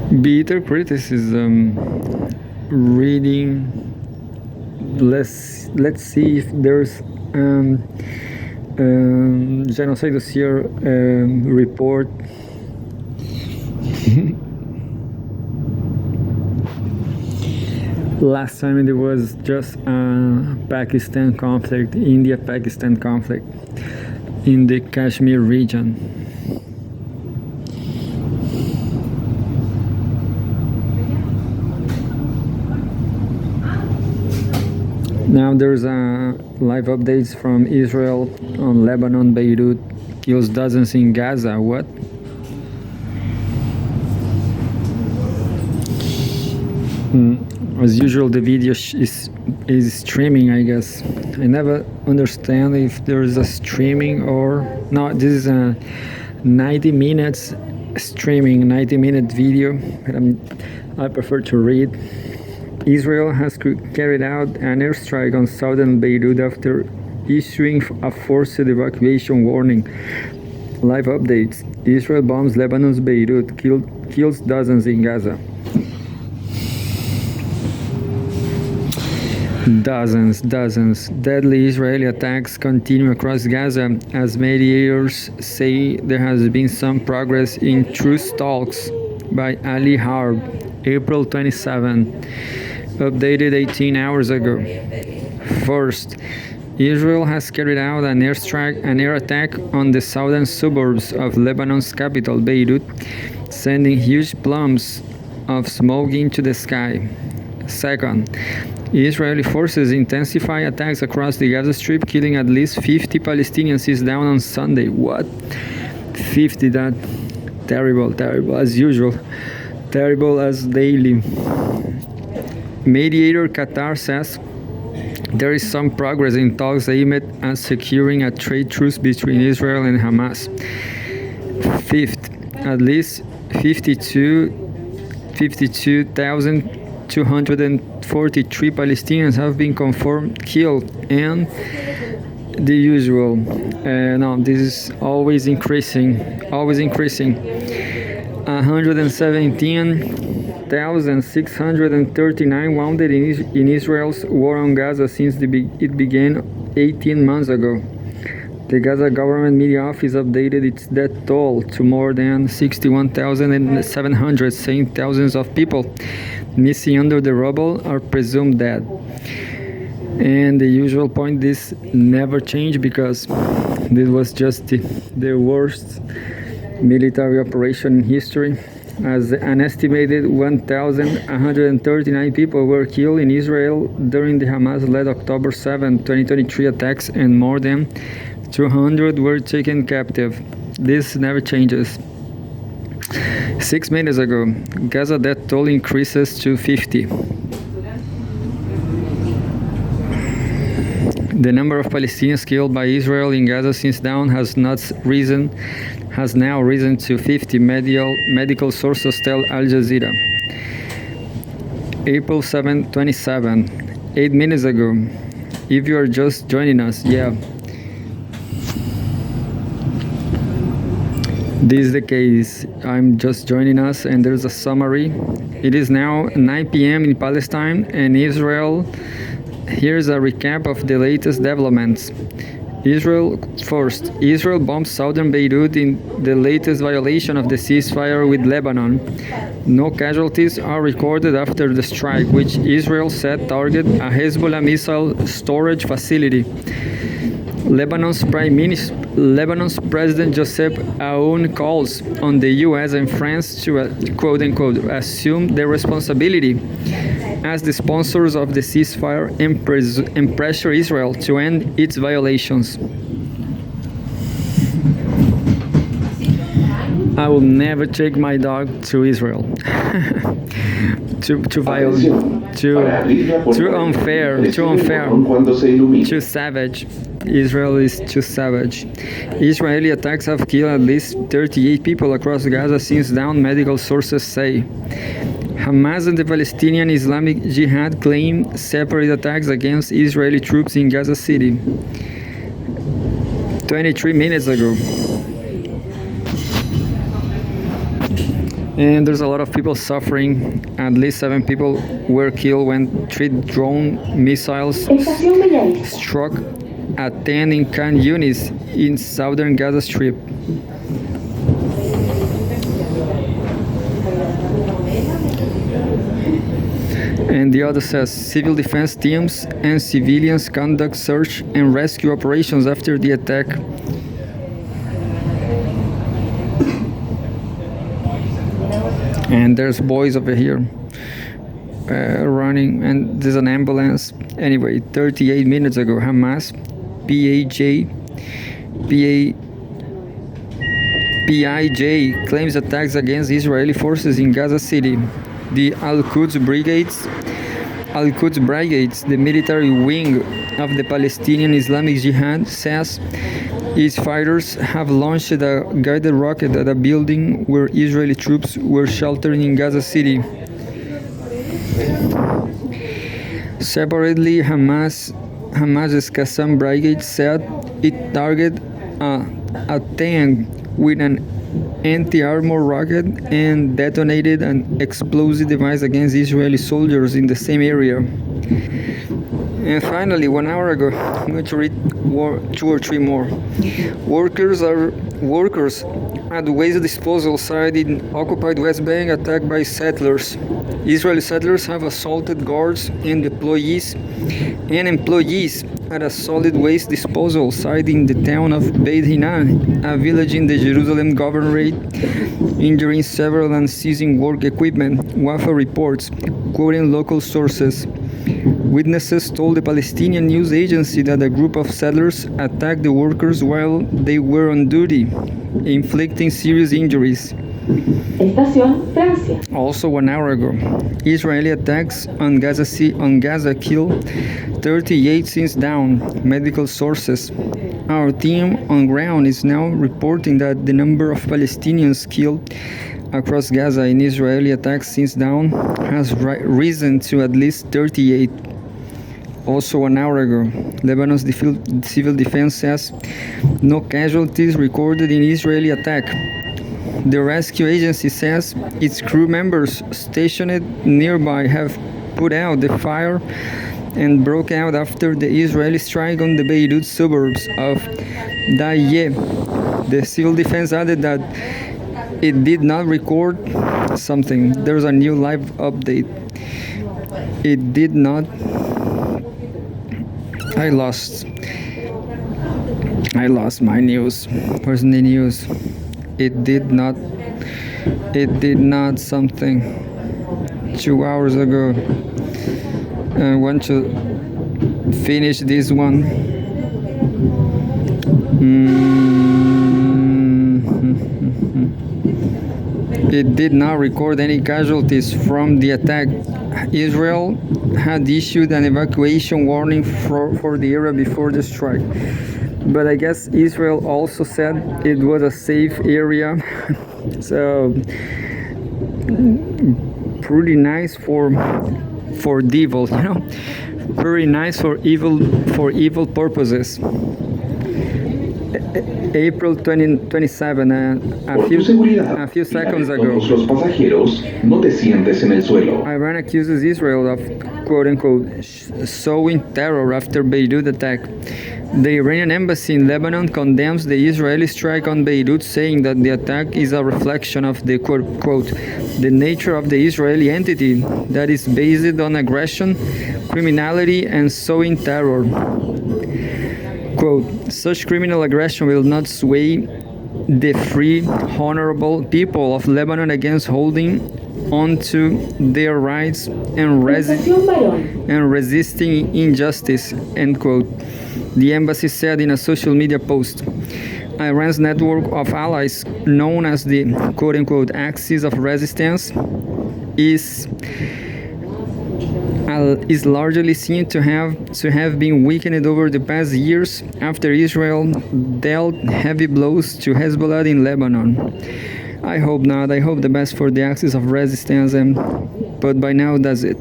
Bitter criticism. Reading. Let's see if there's genocide dossier report. Last time there was just a Pakistan conflict, India-Pakistan conflict in the Kashmir region. Now there's live updates from Israel on Lebanon, Beirut, kills dozens in Gaza. What? As usual, the video is streaming, I guess. I never understand if there is a streaming or no. This is a 90 minutes streaming, 90-minute video, but I prefer to read. Israel has carried out an airstrike on southern Beirut after issuing a forced evacuation warning. Live updates. Israel bombs Lebanon's Beirut, kills dozens in Gaza. Dozens. Deadly Israeli attacks continue across Gaza as mediators say there has been some progress in truce talks. By Ali Harb, April 27, updated 18 hours ago. First, Israel has carried out an air attack on the southern suburbs of Lebanon's capital, Beirut, sending huge plumes of smoke into the sky. Second, Israeli forces intensify attacks across the Gaza Strip, killing at least 50 Palestinians is down on Sunday. What? 50, that terrible, as usual. Terrible as daily. Mediator Qatar says there is some progress in talks aimed at securing a trade truce between Israel and Hamas. Fifth, at least 52,243 Palestinians have been confirmed killed, and the usual. No, this is always increasing. 117,639 wounded in Israel's war on Gaza since it began 18 months ago. The Gaza government media office updated its death toll to more than 61,700, saying thousands of people missing under the rubble are presumed dead. And the usual point, this never changed because this was just the worst military operation in history, as an estimated 1,139 people were killed in Israel during the Hamas-led October 7, 2023 attacks, and more than 200 were taken captive. This never changes. 6 minutes ago, Gaza death toll increases to 50. The number of Palestinians killed by Israel in Gaza since dawn has now risen to 50, medical sources tell Al Jazeera. April 7, 27, 8 minutes ago. If you are just joining us, this is the case. I'm just joining us, and there's a summary. It is now 9 p.m. in Palestine and Israel. Here's a recap of the latest developments. Israel bombs southern Beirut in the latest violation of the ceasefire with Lebanon. No casualties are recorded after the strike, which Israel said targeted a Hezbollah missile storage facility. Lebanon's President Joseph Aoun calls on the U.S. and France to, quote-unquote, assume the responsibility as the sponsors of the ceasefire and pressure Israel to end its violations. I will never take my dog to Israel. Too violent, too unfair, too savage. Israel is too savage. Israeli attacks have killed at least 38 people across Gaza since dawn, medical sources say. Hamas and the Palestinian Islamic Jihad claim separate attacks against Israeli troops in Gaza City. 23 minutes ago. And there's a lot of people suffering. At least 7 people were killed when 3 drone missiles struck a 10 in Khan Yunis in southern Gaza Strip. And the other says civil defense teams and civilians conduct search and rescue operations after the attack. And there's boys over here running, and there's an ambulance. Anyway, 38 minutes ago, Hamas, PIJ claims attacks against Israeli forces in Gaza City. The Al-Quds Brigades, the military wing of the Palestinian Islamic Jihad, says its fighters have launched a guided rocket at a building where Israeli troops were sheltering in Gaza City. Separately, Hamas's Qassam Brigade said it targeted a tank with an anti-armor rocket and detonated an explosive device against Israeli soldiers in the same area. And finally, 1 hour ago, I'm going to read 2 or 3 more. Workers at the waste disposal site in occupied West Bank attacked by settlers. Israeli settlers have assaulted guards and employees at a solid waste disposal site in the town of Beit Hinan, a village in the Jerusalem governorate, injuring several and seizing work equipment, Wafa reports, quoting local sources. Witnesses told the Palestinian news agency that a group of settlers attacked the workers while they were on duty, inflicting serious injuries. Estación Francia. Also 1 hour ago, Israeli attacks on Gaza killed 38 since dawn, medical sources. Our team on ground is now reporting that the number of Palestinians killed across Gaza in Israeli attacks since dawn has risen to at least 38. Also 1 hour ago, Lebanon's civil defense says no casualties recorded in Israeli attack. The rescue agency says its crew members stationed nearby have put out the fire and broke out after the Israeli strike on the Beirut suburbs of Daye. The civil defense added that it did not record something. There's a new live update. It did not. I lost my news. Where's the news? It did not something 2 hours ago. I want to finish this one. It did not record any casualties from the attack. Israel had issued an evacuation warning for the area before the strike. But I guess Israel also said it was a safe area. So pretty nice for devil, you know, pretty nice for evil purposes. April 27, a few seconds ago, Iran accuses Israel of quote-unquote sowing terror after Beirut attack. The Iranian embassy in Lebanon condemns the Israeli strike on Beirut, saying that the attack is a reflection of the quote, the nature of the Israeli entity that is based on aggression, criminality, and sowing terror. Quote, such criminal aggression will not sway the free, honorable people of Lebanon against holding on to their rights and resisting injustice, end quote. The embassy said in a social media post. Iran's network of allies, known as the quote-unquote axis of resistance, is largely seen to have been weakened over the past years after Israel dealt heavy blows to Hezbollah in Lebanon. I hope not. I hope the best for the axis of resistance, but by now that's it.